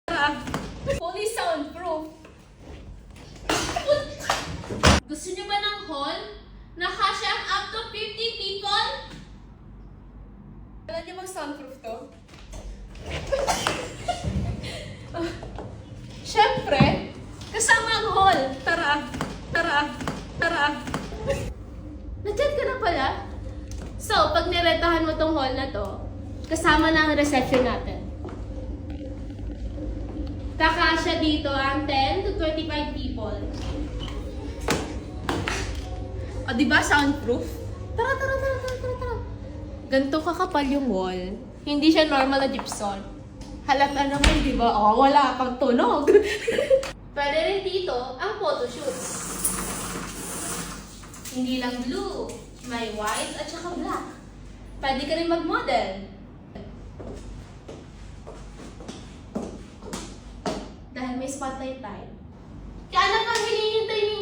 Fully soundproof. Gusto niyo ba ng hall na kasya ang up to 50 people? Alam niyo mag-soundproof to? Siyempre, kasama ang hall. Tara! Nandiyan ka na pala? So, pag nirentahan mo tong hall na to, kasama na ang reception natin. Kakasya dito ang 10 to 25 people. O, diba soundproof? Tara. Ganito kakapal yung wall. Hindi siya normal na gypsum. Halata naman, di ba? Oh, wala pang tunog. Pwede rin dito ang photoshoot. Hindi lang blue, may white at saka black. Pwede ka rin mag-model. Dahil may spotlight tayo. Kaya na pang hinihintay